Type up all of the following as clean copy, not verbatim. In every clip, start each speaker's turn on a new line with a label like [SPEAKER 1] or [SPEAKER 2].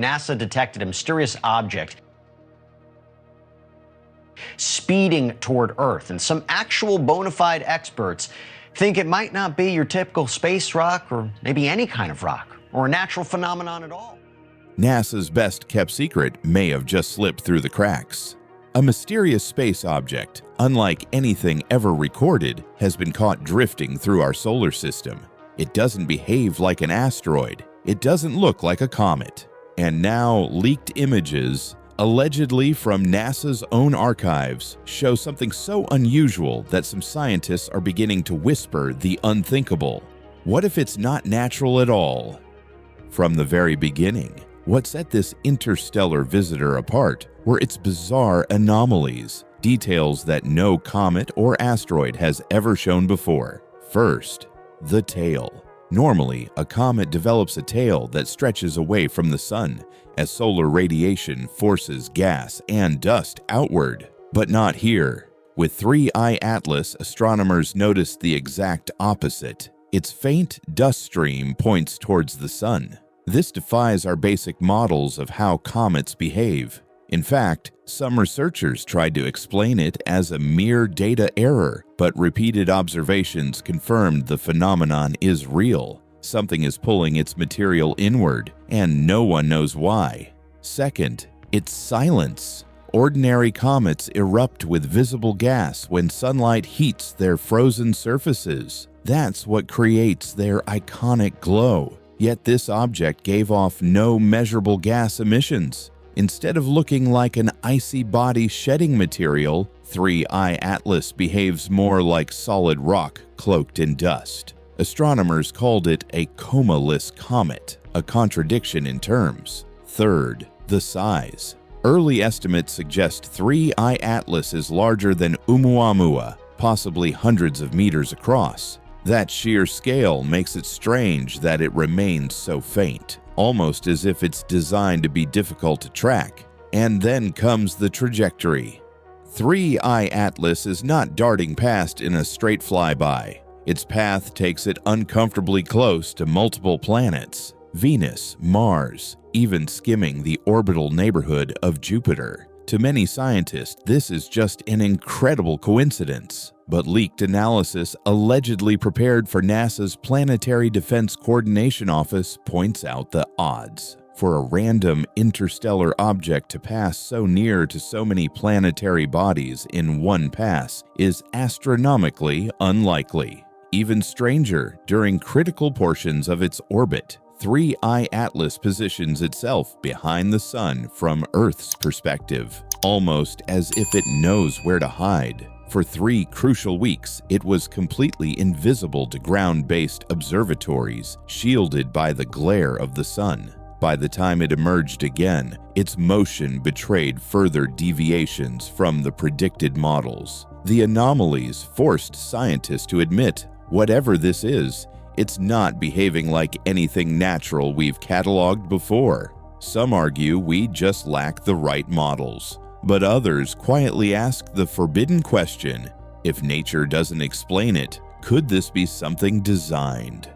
[SPEAKER 1] NASA detected a mysterious object speeding toward Earth, and some actual bona fide experts think it might not be your typical space rock or maybe any kind of rock or a natural phenomenon at all.
[SPEAKER 2] NASA's best-kept secret may have just slipped through the cracks. A mysterious space object, unlike anything ever recorded, has been caught drifting through our solar system. It doesn't behave like an asteroid. It doesn't look like a comet. And now, leaked images, allegedly from NASA's own archives, show something so unusual that some scientists are beginning to whisper the unthinkable. What if it's not natural at all? From the very beginning, what set this interstellar visitor apart were its bizarre anomalies, details that no comet or asteroid has ever shown before. First, the tail. Normally, a comet develops a tail that stretches away from the sun as solar radiation forces gas and dust outward. But not here. With 3I Atlas, astronomers noticed the exact opposite. Its faint dust stream points towards the sun. This defies our basic models of how comets behave. In fact, some researchers tried to explain it as a mere data error, but repeated observations confirmed the phenomenon is real. Something is pulling its material inward, and no one knows why. Second, its silence. Ordinary comets erupt with visible gas when sunlight heats their frozen surfaces. That's what creates their iconic glow. Yet this object gave off no measurable gas emissions. Instead of looking like an icy body shedding material, 3I Atlas behaves more like solid rock cloaked in dust. Astronomers called it a coma-less comet, a contradiction in terms. Third, the size. Early estimates suggest 3I Atlas is larger than Oumuamua, possibly hundreds of meters across. That sheer scale makes it strange that it remains so faint, almost as if it's designed to be difficult to track. And then comes the trajectory. 3I Atlas is not darting past in a straight flyby. Its path takes it uncomfortably close to multiple planets, Venus, Mars, even skimming the orbital neighborhood of Jupiter. To many scientists, this is just an incredible coincidence. But leaked analysis allegedly prepared for NASA's Planetary Defense Coordination Office points out the odds. For a random interstellar object to pass so near to so many planetary bodies in one pass is astronomically unlikely. Even stranger, during critical portions of its orbit, 3I Atlas positions itself behind the sun from Earth's perspective, almost as if it knows where to hide. For 3 crucial weeks, it was completely invisible to ground-based observatories, shielded by the glare of the sun. By the time it emerged again, its motion betrayed further deviations from the predicted models. The anomalies forced scientists to admit, whatever this is, it's not behaving like anything natural we've cataloged before. Some argue we just lack the right models. But others quietly ask the forbidden question, if nature doesn't explain it, could this be something designed?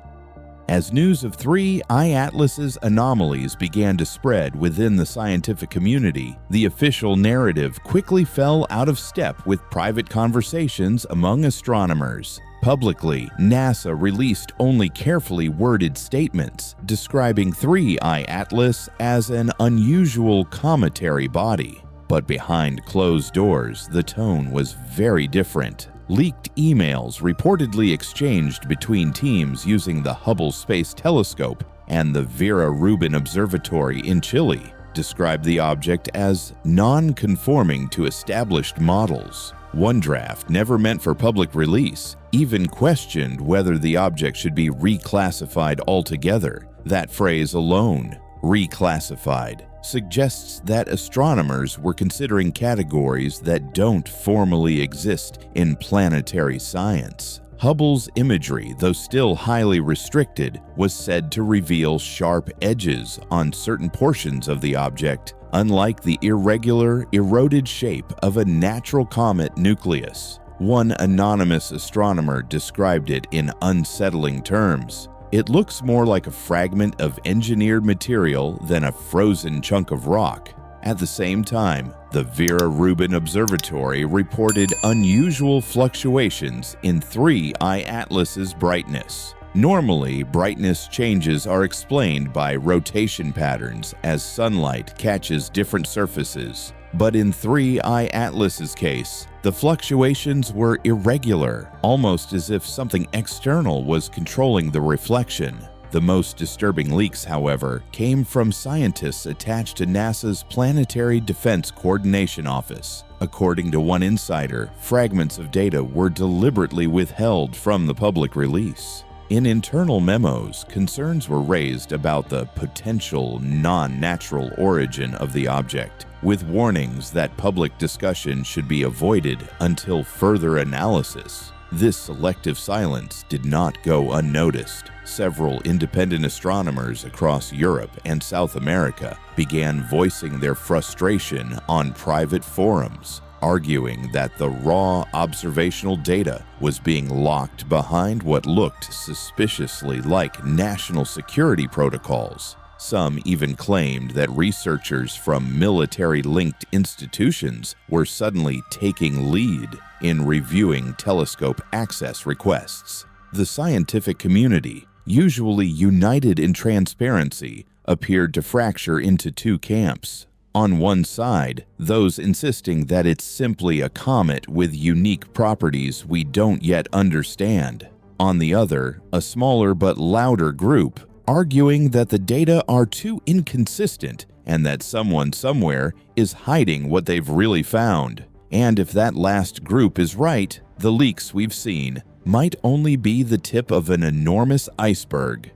[SPEAKER 2] As news of 3I Atlas's anomalies began to spread within the scientific community, the official narrative quickly fell out of step with private conversations among astronomers. Publicly, NASA released only carefully worded statements describing 3I Atlas as an unusual cometary body. But behind closed doors, the tone was very different. Leaked emails reportedly exchanged between teams using the Hubble Space Telescope and the Vera Rubin Observatory in Chile described the object as non-conforming to established models. One draft, never meant for public release, even questioned whether the object should be reclassified altogether. That phrase alone, reclassified, suggests that astronomers were considering categories that don't formally exist in planetary science. Hubble's imagery, though still highly restricted, was said to reveal sharp edges on certain portions of the object, unlike the irregular, eroded shape of a natural comet nucleus. One anonymous astronomer described it in unsettling terms. It looks more like a fragment of engineered material than a frozen chunk of rock. At the same time, the Vera Rubin Observatory reported unusual fluctuations in 3I Atlas's brightness. Normally, brightness changes are explained by rotation patterns as sunlight catches different surfaces. But in 3I Atlas's case, the fluctuations were irregular, almost as if something external was controlling the reflection. The most disturbing leaks, however, came from scientists attached to NASA's Planetary Defense Coordination Office. According to one insider, fragments of data were deliberately withheld from the public release. In internal memos, concerns were raised about the potential non-natural origin of the object, with warnings that public discussion should be avoided until further analysis. This selective silence did not go unnoticed. Several independent astronomers across Europe and South America began voicing their frustration on private forums, arguing that the raw observational data was being locked behind what looked suspiciously like national security protocols. Some even claimed that researchers from military-linked institutions were suddenly taking lead in reviewing telescope access requests. The scientific community, usually united in transparency, appeared to fracture into two camps. On one side, those insisting that it's simply a comet with unique properties we don't yet understand. On the other, a smaller but louder group, arguing that the data are too inconsistent and that someone somewhere is hiding what they've really found. And if that last group is right, the leaks we've seen might only be the tip of an enormous iceberg.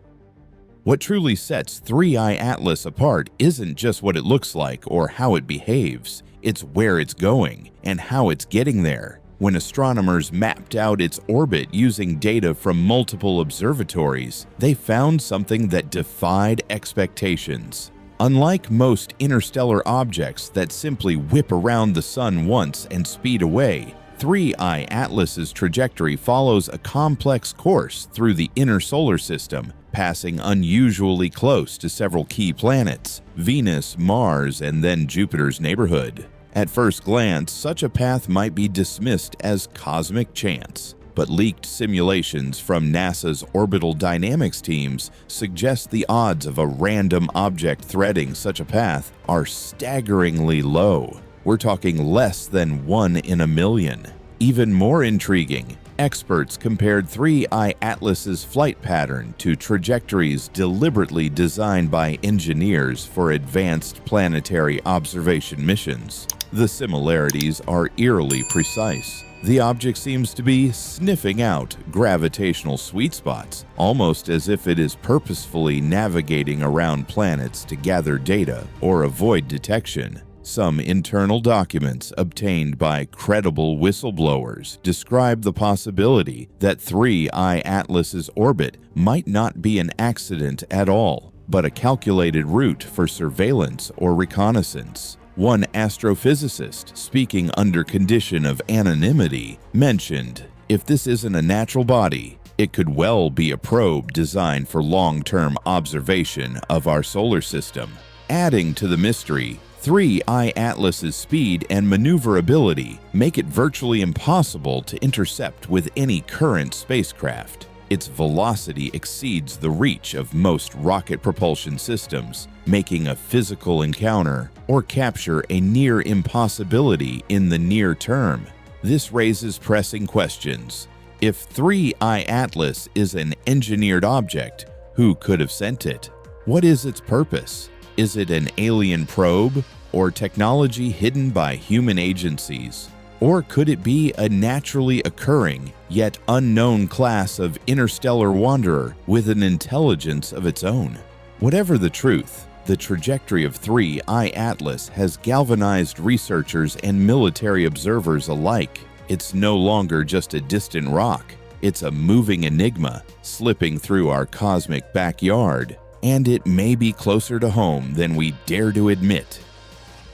[SPEAKER 2] What truly sets 3I Atlas apart isn't just what it looks like or how it behaves, it's where it's going and how it's getting there. When astronomers mapped out its orbit using data from multiple observatories, they found something that defied expectations. Unlike most interstellar objects that simply whip around the sun once and speed away, 3I Atlas's trajectory follows a complex course through the inner solar system, passing unusually close to several key planets, Venus, Mars, and then Jupiter's neighborhood. At first glance, such a path might be dismissed as cosmic chance, but leaked simulations from NASA's orbital dynamics teams suggest the odds of a random object threading such a path are staggeringly low. We're talking less than 1 in a million. Even more intriguing, experts compared 3I Atlas's flight pattern to trajectories deliberately designed by engineers for advanced planetary observation missions. The similarities are eerily precise. The object seems to be sniffing out gravitational sweet spots, almost as if it is purposefully navigating around planets to gather data or avoid detection. Some internal documents obtained by credible whistleblowers describe the possibility that 3I Atlas's orbit might not be an accident at all, but a calculated route for surveillance or reconnaissance. One astrophysicist, speaking under condition of anonymity, mentioned, "If this isn't a natural body, it could well be a probe designed for long-term observation of our solar system." Adding to the mystery, 3I Atlas's speed and maneuverability make it virtually impossible to intercept with any current spacecraft. Its velocity exceeds the reach of most rocket propulsion systems, making a physical encounter or capture a near impossibility in the near term. This raises pressing questions. If 3I Atlas is an engineered object, who could have sent it? What is its purpose? Is it an alien probe or technology hidden by human agencies? Or could it be a naturally occurring, yet unknown class of interstellar wanderer with an intelligence of its own? Whatever the truth, the trajectory of 3I Atlas has galvanized researchers and military observers alike. It's no longer just a distant rock. It's a moving enigma slipping through our cosmic backyard, and it may be closer to home than we dare to admit.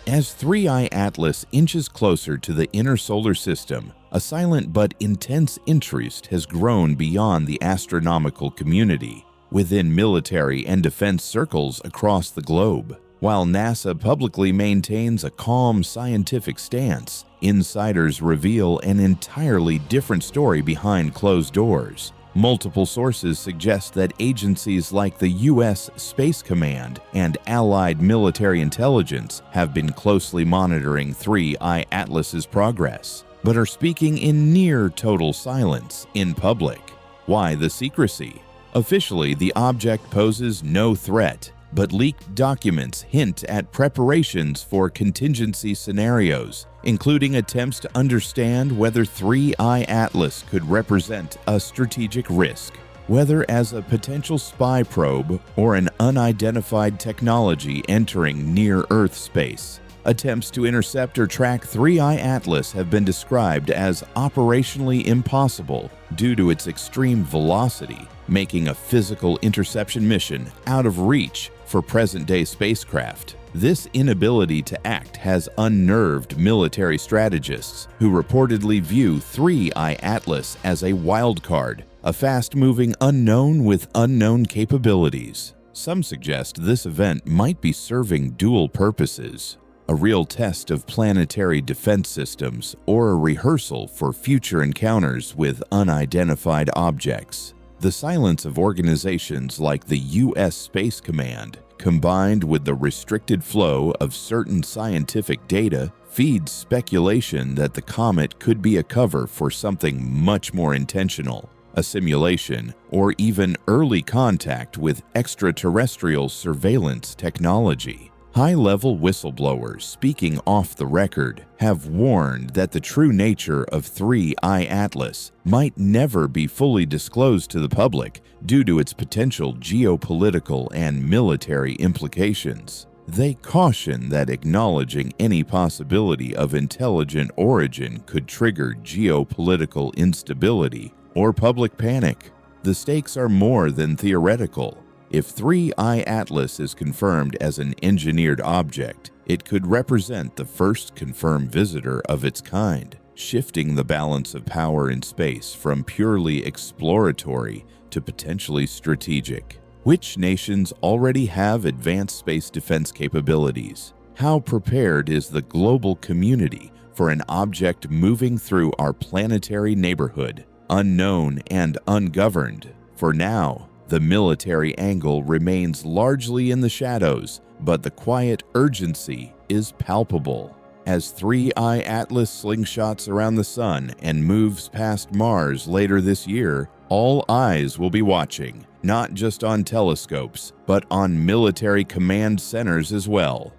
[SPEAKER 2] As 3I Atlas inches closer to the inner solar system, a silent but intense interest has grown beyond the astronomical community. within military and defense circles across the globe. While NASA publicly maintains a calm scientific stance, insiders reveal an entirely different story behind closed doors. Multiple sources suggest that agencies like the U.S. Space Command and allied military intelligence have been closely monitoring 3I Atlas's progress, but are speaking in near total silence in public. Why the secrecy? Officially, the object poses no threat, but leaked documents hint at preparations for contingency scenarios, including attempts to understand whether 3I Atlas could represent a strategic risk, whether as a potential spy probe or an unidentified technology entering near-Earth space. Attempts to intercept or track 3I Atlas have been described as operationally impossible due to its extreme velocity, making a physical interception mission out of reach for present-day spacecraft. This inability to act has unnerved military strategists who reportedly view 3I Atlas as a wildcard, a fast-moving unknown with unknown capabilities. Some suggest this event might be serving dual purposes: a real test of planetary defense systems or a rehearsal for future encounters with unidentified objects. The silence of organizations like the U.S. Space Command, combined with the restricted flow of certain scientific data, feeds speculation that the comet could be a cover for something much more intentional: a simulation or even early contact with extraterrestrial surveillance technology. High-level whistleblowers speaking off the record have warned that the true nature of 3I Atlas might never be fully disclosed to the public due to its potential geopolitical and military implications. They caution that acknowledging any possibility of intelligent origin could trigger geopolitical instability or public panic. The stakes are more than theoretical. If 3I Atlas is confirmed as an engineered object, it could represent the first confirmed visitor of its kind, shifting the balance of power in space from purely exploratory to potentially strategic. Which nations already have advanced space defense capabilities? How prepared is the global community for an object moving through our planetary neighborhood, unknown and ungoverned? For now, the military angle remains largely in the shadows, but the quiet urgency is palpable. As 3I Atlas slingshots around the sun and moves past Mars later this year, all eyes will be watching, not just on telescopes, but on military command centers as well.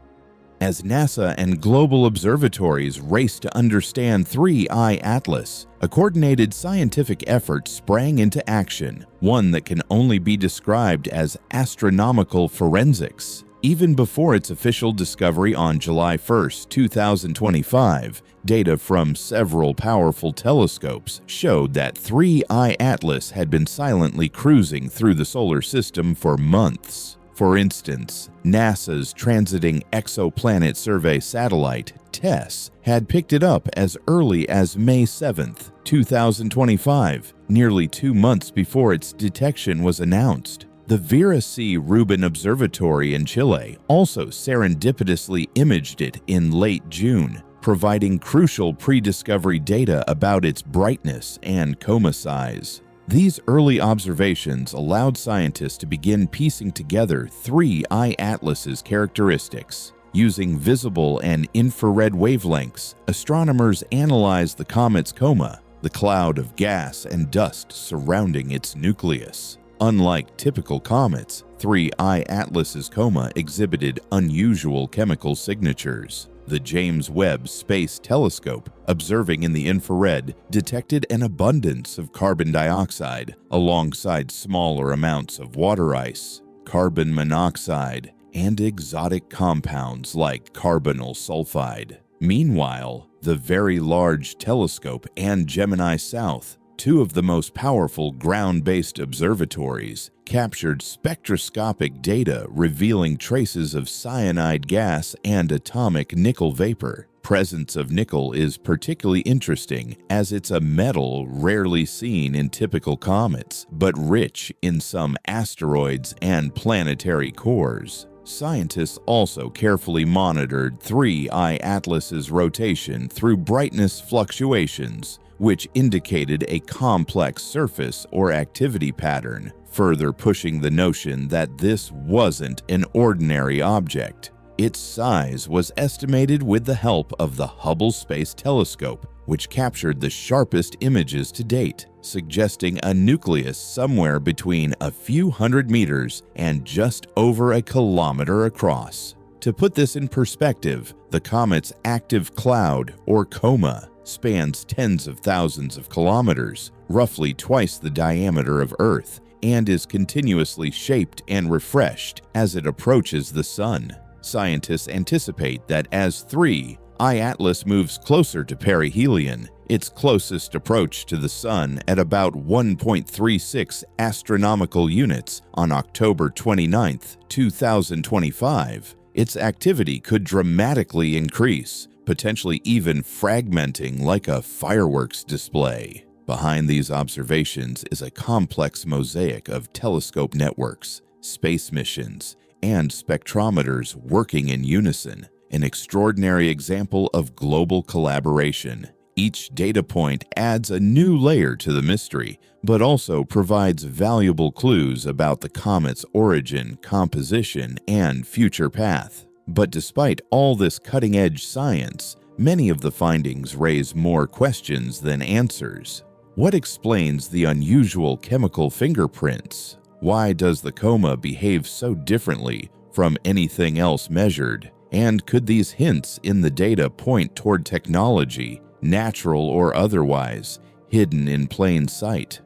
[SPEAKER 2] As NASA and global observatories race to understand 3I Atlas, a coordinated scientific effort sprang into action, one that can only be described as astronomical forensics. Even before its official discovery on July 1, 2025, data from several powerful telescopes showed that 3I Atlas had been silently cruising through the solar system for months. For instance, NASA's Transiting Exoplanet Survey satellite, TESS, had picked it up as early as May 7, 2025, nearly 2 months before its detection was announced. The Vera C. Rubin Observatory in Chile also serendipitously imaged it in late June, providing crucial pre-discovery data about its brightness and coma size. These early observations allowed scientists to begin piecing together 3I Atlas's characteristics. Using visible and infrared wavelengths, astronomers analyzed the comet's coma, the cloud of gas and dust surrounding its nucleus. Unlike typical comets, 3I Atlas's coma exhibited unusual chemical signatures. The James Webb Space Telescope, observing in the infrared, detected an abundance of carbon dioxide alongside smaller amounts of water ice, carbon monoxide, and exotic compounds like carbonyl sulfide. Meanwhile, the Very Large Telescope and Gemini South, two of the most powerful ground-based observatories, captured spectroscopic data revealing traces of cyanide gas and atomic nickel vapor, presence of nickel is particularly interesting as it's a metal rarely seen in typical comets, but rich in some asteroids and planetary cores. Scientists also carefully monitored 3I Atlas's rotation through brightness fluctuations, which indicated a complex surface or activity pattern, further pushing the notion that this wasn't an ordinary object. Its size was estimated with the help of the Hubble Space Telescope, which captured the sharpest images to date, suggesting a nucleus somewhere between a few hundred meters and just over a kilometer across. To put this in perspective, the comet's active cloud, or coma, spans tens of thousands of kilometers, roughly twice the diameter of Earth, and is continuously shaped and refreshed as it approaches the Sun. Scientists anticipate that as 3I Atlas moves closer to perihelion, its closest approach to the Sun at about 1.36 astronomical units on October 29, 2025, its activity could dramatically increase, potentially even fragmenting like a fireworks display. Behind these observations is a complex mosaic of telescope networks, space missions, and spectrometers working in unison, an extraordinary example of global collaboration. Each data point adds a new layer to the mystery, but also provides valuable clues about the comet's origin, composition, and future path. But despite all this cutting-edge science, many of the findings raise more questions than answers. What explains the unusual chemical fingerprints? Why does the coma behave so differently from anything else measured? And could these hints in the data point toward technology, natural or otherwise, hidden in plain sight?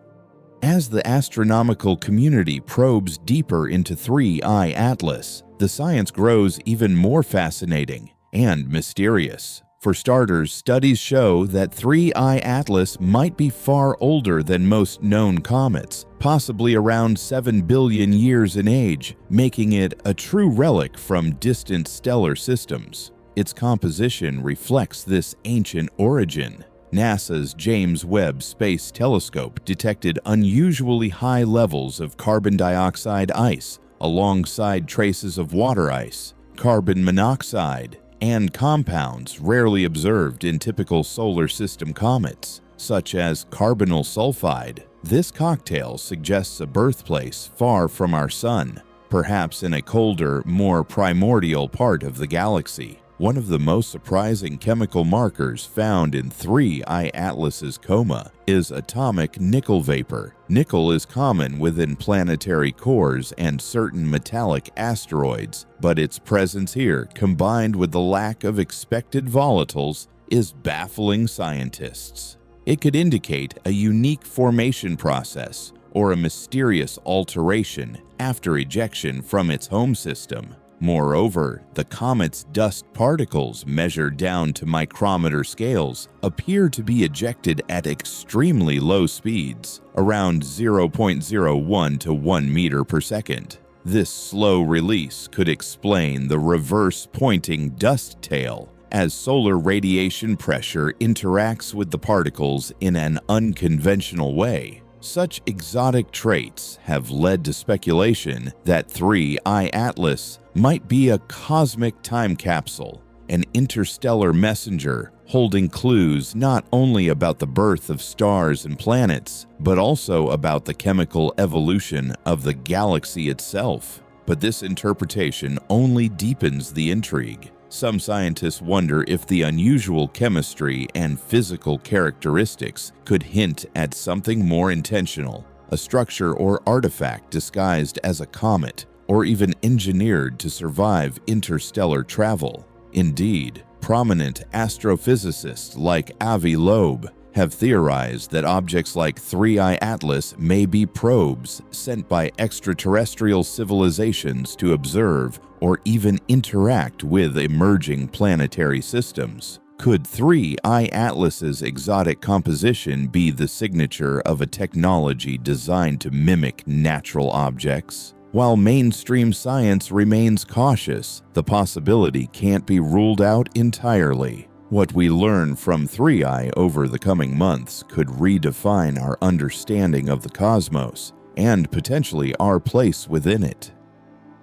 [SPEAKER 2] As the astronomical community probes deeper into 3I Atlas, the science grows even more fascinating and mysterious. For starters, studies show that 3I Atlas might be far older than most known comets, possibly around 7 billion years in age, making it a true relic from distant stellar systems. Its composition reflects this ancient origin. NASA's James Webb Space Telescope detected unusually high levels of carbon dioxide ice, alongside traces of water ice, carbon monoxide, and compounds rarely observed in typical solar system comets, such as carbonyl sulfide. This cocktail suggests a birthplace far from our Sun, perhaps in a colder, more primordial part of the galaxy. One of the most surprising chemical markers found in 3I Atlas's coma is atomic nickel vapor. Nickel is common within planetary cores and certain metallic asteroids, but its presence here, combined with the lack of expected volatiles, is baffling scientists. It could indicate a unique formation process or a mysterious alteration after ejection from its home system. Moreover, the comet's dust particles, measured down to micrometer scales, appear to be ejected at extremely low speeds, around 0.01 to 1 meter per second. This slow release could explain the reverse-pointing dust tail, as solar radiation pressure interacts with the particles in an unconventional way. Such exotic traits have led to speculation that 3I Atlas might be a cosmic time capsule, an interstellar messenger holding clues not only about the birth of stars and planets, but also about the chemical evolution of the galaxy itself. But this interpretation only deepens the intrigue. Some scientists wonder if the unusual chemistry and physical characteristics could hint at something more intentional, a structure or artifact disguised as a comet, or even engineered to survive interstellar travel. Indeed, prominent astrophysicists like Avi Loeb have theorized that objects like 3I Atlas may be probes sent by extraterrestrial civilizations to observe or even interact with emerging planetary systems. Could 3I Atlas's exotic composition be the signature of a technology designed to mimic natural objects? While mainstream science remains cautious, the possibility can't be ruled out entirely. What we learn from 3i over the coming months could redefine our understanding of the cosmos and potentially our place within it.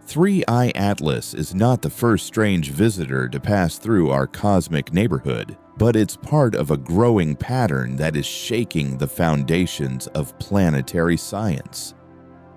[SPEAKER 2] 3i Atlas is not the first strange visitor to pass through our cosmic neighborhood, but it's part of a growing pattern that is shaking the foundations of planetary science.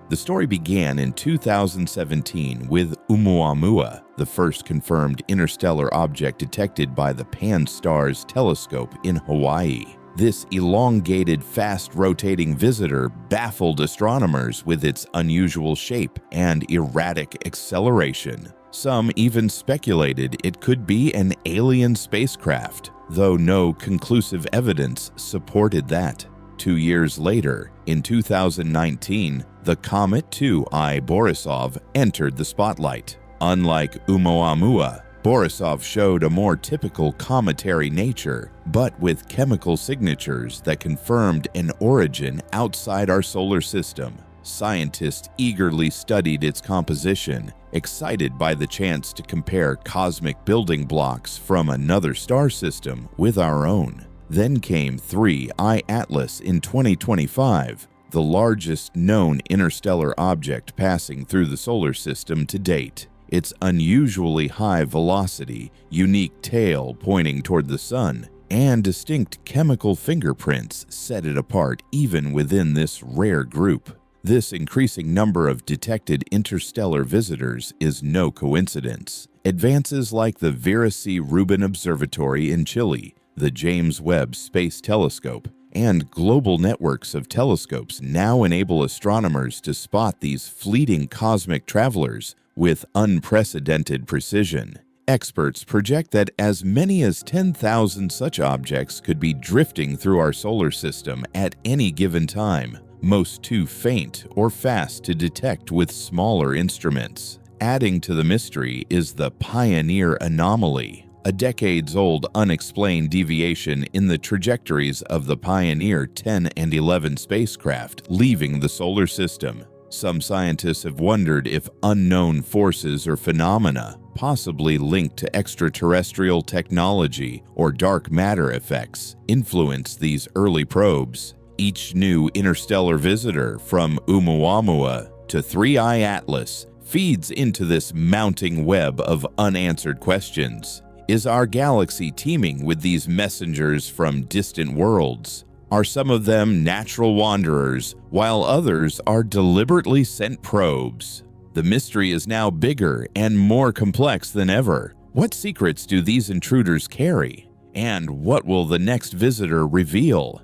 [SPEAKER 2] The story began in 2017 with Oumuamua, the first confirmed interstellar object detected by the Pan-STARRS telescope in Hawaii. This elongated, fast-rotating visitor baffled astronomers with its unusual shape and erratic acceleration. Some even speculated it could be an alien spacecraft, though no conclusive evidence supported that. 2 years later, in 2019, the Comet 2I Borisov entered the spotlight. Unlike Oumuamua, Borisov showed a more typical cometary nature, but with chemical signatures that confirmed an origin outside our solar system. Scientists eagerly studied its composition, excited by the chance to compare cosmic building blocks from another star system with our own. Then came 3i Atlas in 2025, the largest known interstellar object passing through the solar system to date. Its unusually high velocity, unique tail pointing toward the sun, and distinct chemical fingerprints set it apart even within this rare group. This increasing number of detected interstellar visitors is no coincidence. Advances like the Vera C. Rubin Observatory in Chile, the James Webb Space Telescope, and global networks of telescopes now enable astronomers to spot these fleeting cosmic travelers with unprecedented precision. Experts project that as many as 10,000 such objects could be drifting through our solar system at any given time, most too faint or fast to detect with smaller instruments. Adding to the mystery is the Pioneer Anomaly, a decades-old unexplained deviation in the trajectories of the Pioneer 10 and 11 spacecraft leaving the solar system. Some scientists have wondered if unknown forces or phenomena, possibly linked to extraterrestrial technology or dark matter effects, influence these early probes. Each new interstellar visitor, from Oumuamua to 3i Atlas, feeds into this mounting web of unanswered questions. Is our galaxy teeming with these messengers from distant worlds? Are some of them natural wanderers, while others are deliberately sent probes? The mystery is now bigger and more complex than ever. What secrets do these intruders carry? And what will the next visitor reveal?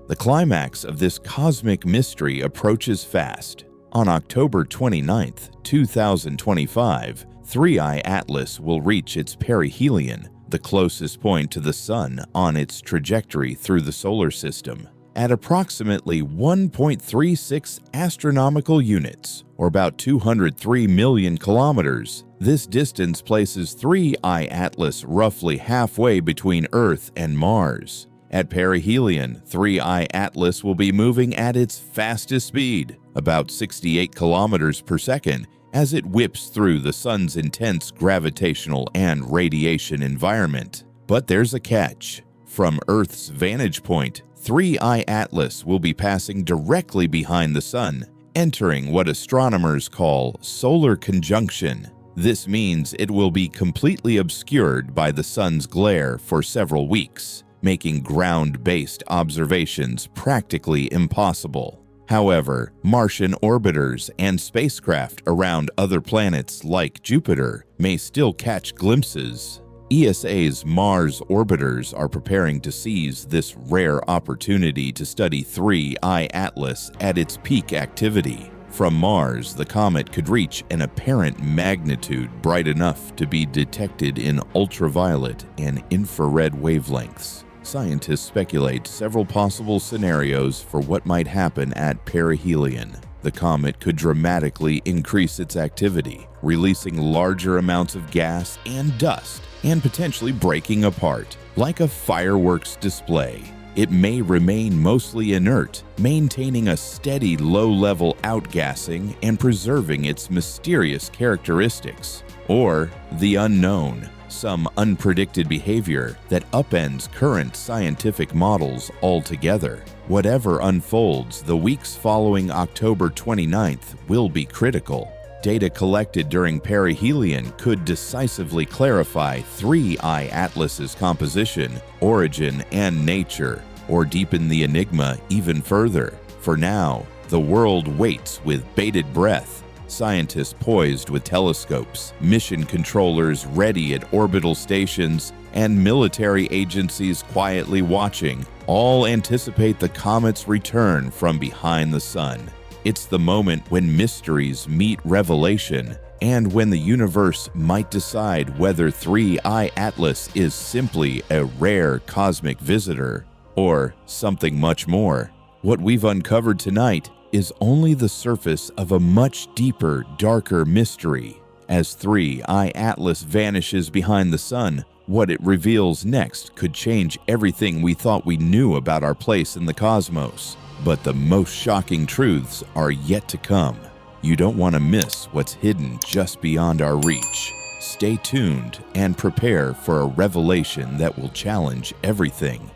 [SPEAKER 2] The climax of this cosmic mystery approaches fast. On October 29, 2025, 3i Atlas will reach its perihelion, the closest point to the Sun on its trajectory through the solar system. At approximately 1.36 astronomical units, or about 203 million kilometers, this distance places 3i Atlas roughly halfway between Earth and Mars. At perihelion, 3i Atlas will be moving at its fastest speed, about 68 kilometers per second, as it whips through the Sun's intense gravitational and radiation environment. But there's a catch. From Earth's vantage point, 3i Atlas will be passing directly behind the Sun, entering what astronomers call solar conjunction. This means it will be completely obscured by the Sun's glare for several weeks, making ground-based observations practically impossible. However, Martian orbiters and spacecraft around other planets like Jupiter may still catch glimpses. ESA's Mars orbiters are preparing to seize this rare opportunity to study 3i Atlas at its peak activity. From Mars, the comet could reach an apparent magnitude bright enough to be detected in ultraviolet and infrared wavelengths. Scientists speculate several possible scenarios for what might happen at perihelion. The comet could dramatically increase its activity, releasing larger amounts of gas and dust, and potentially breaking apart, like a fireworks display. It may remain mostly inert, maintaining a steady low-level outgassing and preserving its mysterious characteristics. Or the unknown. some unpredicted behavior that upends current scientific models altogether. Whatever unfolds, the weeks following October 29th will be critical. Data collected during perihelion could decisively clarify 3I Atlas's composition, origin, and nature, or deepen the enigma even further. For now, the world waits with bated breath. Scientists poised with telescopes, mission controllers ready at orbital stations, and military agencies quietly watching all anticipate the comet's return from behind the sun. It's the moment when mysteries meet revelation, and when the universe might decide whether 3I Atlas is simply a rare cosmic visitor or something much more. What we've uncovered tonight is only the surface of a much deeper, darker mystery. As 3I Atlas vanishes behind the sun, what it reveals next could change everything we thought we knew about our place in the cosmos. But the most shocking truths are yet to come. You don't want to miss what's hidden just beyond our reach. Stay tuned and prepare for a revelation that will challenge everything